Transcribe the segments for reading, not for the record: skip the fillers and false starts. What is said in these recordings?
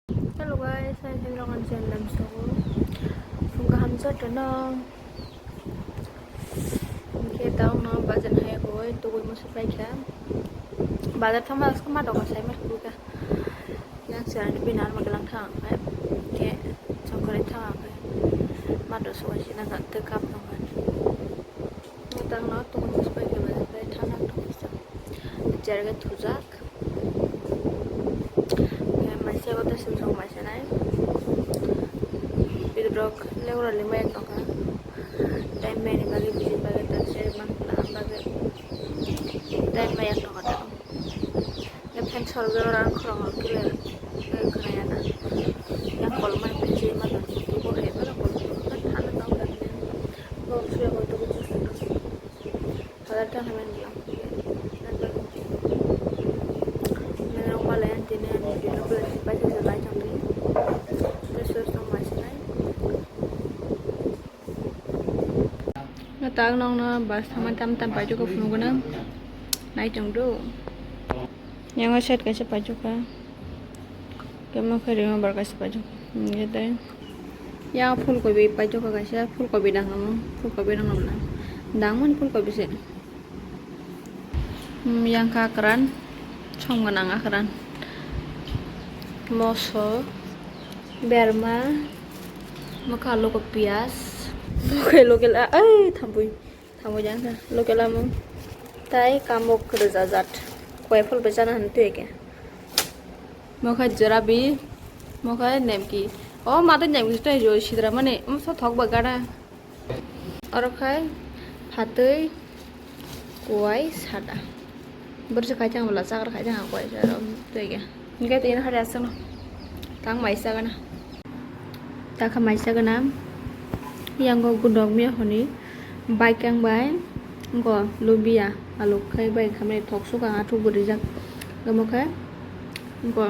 Hello guys, saya kehilangan jam soko. Suka hamsa tenang. Kita tahu bazar hai koi, tu koi masuk lagi kan. Bazar thamma aska ma dong sai mas buka. Yang sekarang di binar magalang thang, ke congkore thang, madosio sih nak tekap dong kan. Kita tahu tu koi masuk lagi bazar kai thang nak dong bisa. Jaga tuzak. Masih aku terus usung masih naik. Bidrok lewat 5 yang tongka. Time ini bagi bisnis bagi taksir bagi time yang tongka dah. Lepas sorga orang kurang killer kerana yang kolman bisnis mana tu boleh pada kolman kan hana tahu kan ni. Kau sudah kau tu khusus tu. Pada dah kami bilang. Mereka malah yang tini yang di luar baca selai jangan. Terus usung masih naik. Tang nong na bas sama tam baju ko phunu ko na nai chang do yang set kaise baju ka kema khare ma bar kaise baju ye dai ya phul ko bi baju ka kaise phul ko bi dang na dang mon phul ko bi se yang ka kran chong ga nang akran moso berma makalo ko pias Oke, lokal thamui jangan lokal amu tai kamok kerjazat kue full bencana hantu ya mokai jerabi mokai nemki oh mata nemki itu jo sidra mana so thok bagara orang kai hatui kue sada bersih kacang belas akar kacang kue jarum tuh ya enggak tuh ini hari asal tang maisa kana tak maisa kana yang go gudok mia honi baik yang baik go lubia aluk kai baik kami thok suka atu burijak gamokai go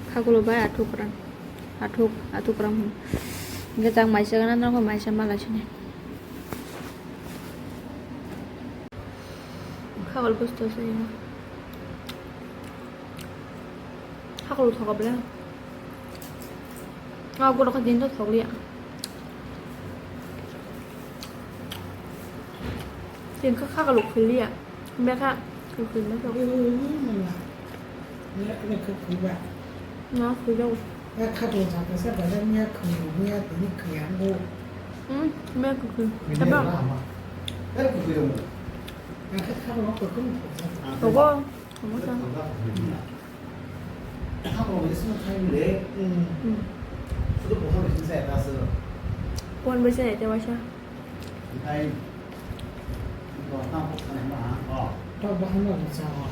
kagulo baik atu kram ngetang maisa kana nang ko maisa mala chine kagul gusto sa iyo kagulo thok bla kagulo ka din to thok liya tiền các khác là lục phí à bé khác lục phí mấy đâu nó phí đâu mẹ cực phí em bảo đâu có không có sao quan bây giờ này theo sao Tahu bahan apa sahaja.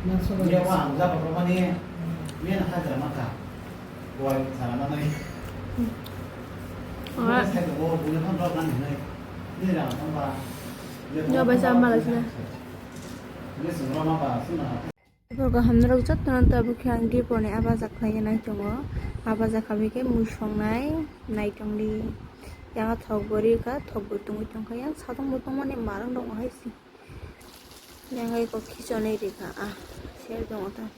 Masuk Dia wang, siapa perempuan ni? Dia nak hajar makan. Buat salam mana ni? Buat saya tu, buat orang orang mana ni? Ni dah orang. Nggak bahasa Malaysia. Ni semua apa? Semua. Kalau kami nak ucap tangan tabu kian di pone apa zakai naik jongo, apa zakai ke musong naik jong di. Yang thok bori ka thok butung ka yang sadong butung mane marang dong hai si yang ai ko khichone ri ka share dong ta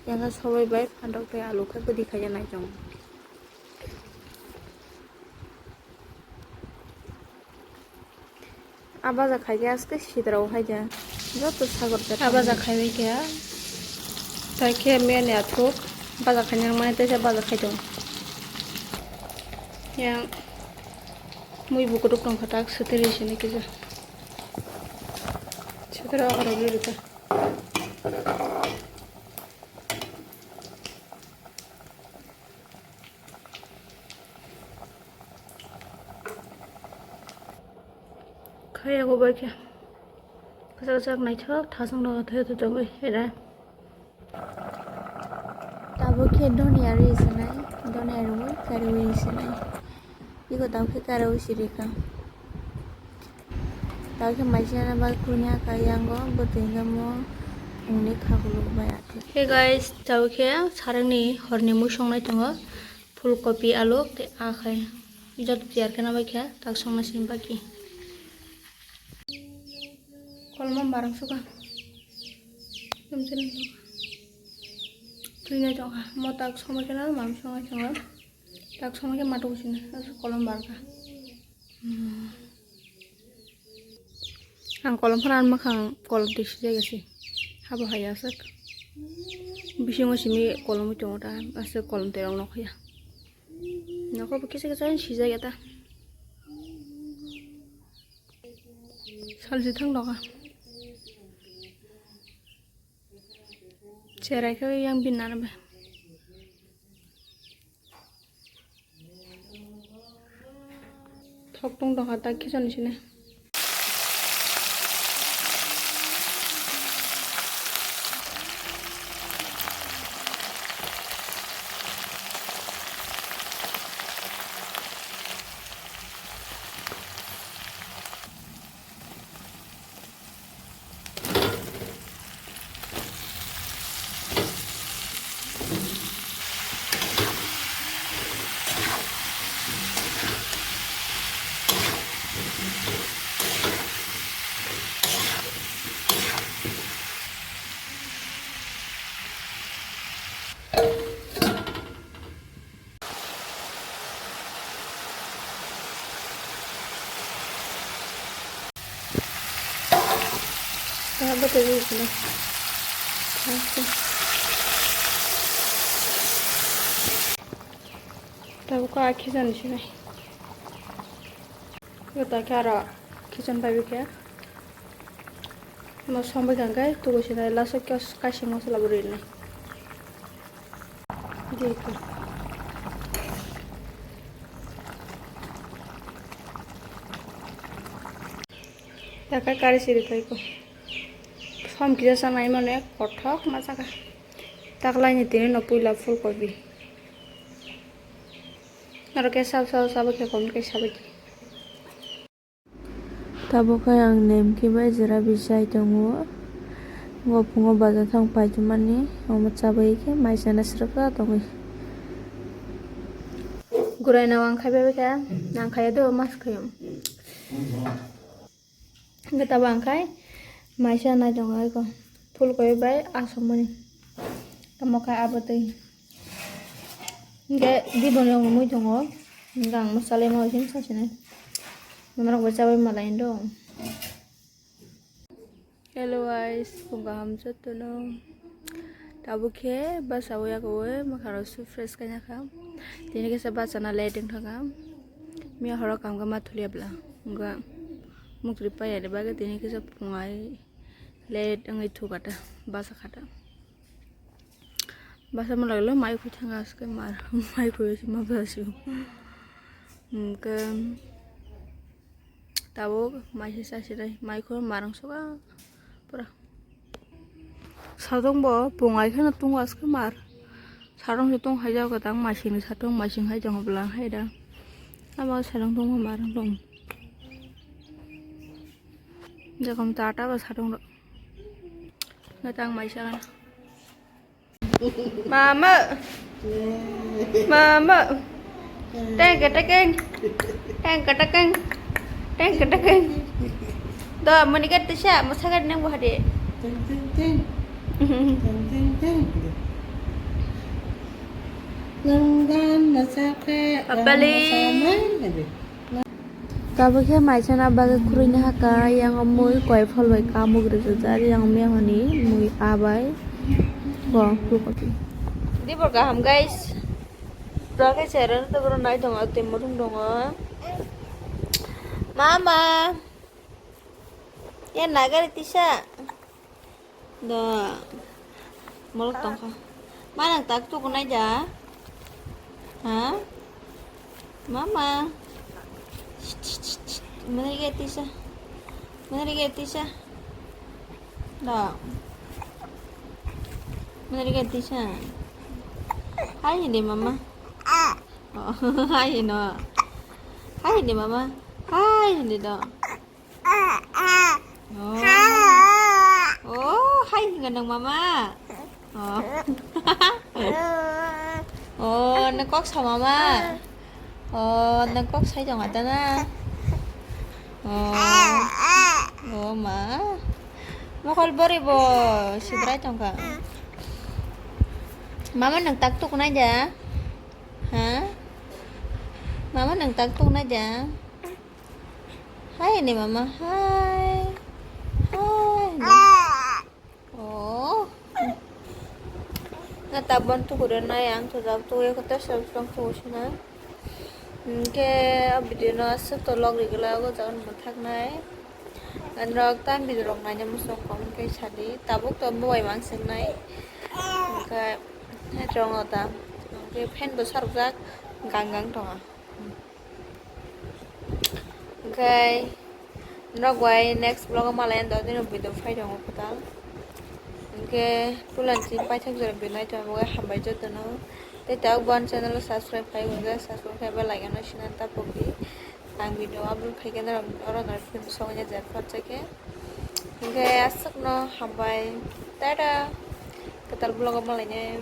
yang ga sobai bai phandok te alu ka budi khaya nai jong aba za khai ga aske sidrau hai ja joto sagor ta aba za khai ke ya ta ke me ne athok ba za khai mane te ba za khai jong yang muy buku dong katak seteri sini kerja setera orang beli itu kayak gue baca kesak naik cok tasang dong atau itu dong ada tabu ke dunia ini karyawan ini Iko tahu ke karo sirika. Tahu ke macam apa punya kayang go, betul mo unik aku bayar. Hey guys, tahu ke sekarang ni hari ni musong na tengok full kopi alu te akai. Ijat tiar kena baca tak song nasi bagi. Kalau mau barang suka, macam ni. Tunya chong ha mo tak somai kana mam songai chong tak somai ke mato sini kolom barka ang kolom phanan makhang kolom tisi jagasi habo haya sak bisingo simi kolom chong ta ase kolom terong nok ya noko bukise ke jan si jaga ta salji thang doka cerai ke yang binan ba thok tong doka ta kisan sini apa tadi sini tahu kah kisan sini kita cara kisan babi kya mau sampai ganggai tuh sini langsung kasih masalah berini gitu tak kari siri kaiko Som kita sana ini mana kotak masak tak lainnya ini nopula full kopi Norok sab ke kom ke sabaki tabo yang nem ki ba jera bisai tongo ngopungo baza thang pai jumani omat sabai ke mai sana sraka tongo gurai nawang khai ba ka nang khai do mas khayum ngata bang khai Maisha na jongai ko full koi bai asomani tamokai abatai nge di bonong mu jongo ngang masale mau sin sasine nomor baca bai malain dong hello guys bunga hamzat tuno tabu ke Bazaro ya kowe makaro su fresh kanya kam tini ke sabat sana leding thangam mi horo kam ga mathulia bla nga mukri pa ya de baga tini ke sab pungai led angai thu kata basa kata basa mo laglo mai ku thanga ke mar mai ku si ma basio ke tabo mai sa sirai mai ko marang soka pura sadong bo pungai khana tungas ke mar sarong tung haja ka tang masing satong masing hai jong blang hai da ama sarong tung marang dong jakom tata ba sarong ngatang mai sa mama mama teng ketekeng do manikat tisha masagat nang bahade Langgan masake Abali Kabake maisana baga kurunya haka yang amoy koi follow kamu gerejari yang mehoni mui abai bo kopi di berkaham guys berake channel to bro nai dong ate modung dong mama ya nagar tisha da molok tong ka mana tak tu kunai ja ha mama Mana lagi tisha dah mana lagi tisha hai ni mama oh hai no hai ni mama hai ni do oh hai ngandang mama oh oh nakok sama mama oh nakok saya jangan tanah oh ma mau kalbari bo sidra chongka Mama nang taktuk aja. Hah? Mama nang taktuk aja. Hai nih mama. Hai. Hai. Oh. Natabon tuh udah nayang tuh tuh ya kita selesai tuh sih na. Video nó sẽ tổ log đi cái có chẳng một thằng này anh rồi tan video log này nhắm số con cái chả đi ta bốc tôi mua mang sinh này cái hai trong ở ta cái pen besar rác gang gang thôi cái nó quay next vlog mà lên đó thì nó video phải trong một ta cái bulan sih pacar jadi binai cuma mau hambai jatuh no tapi tahu buan channel subscribe kai juga subscribe kai like and share nanti pergi ang video upload kai kan orang film soalnya jadi percaya cái asik no hambai tada ketal vlog mà lại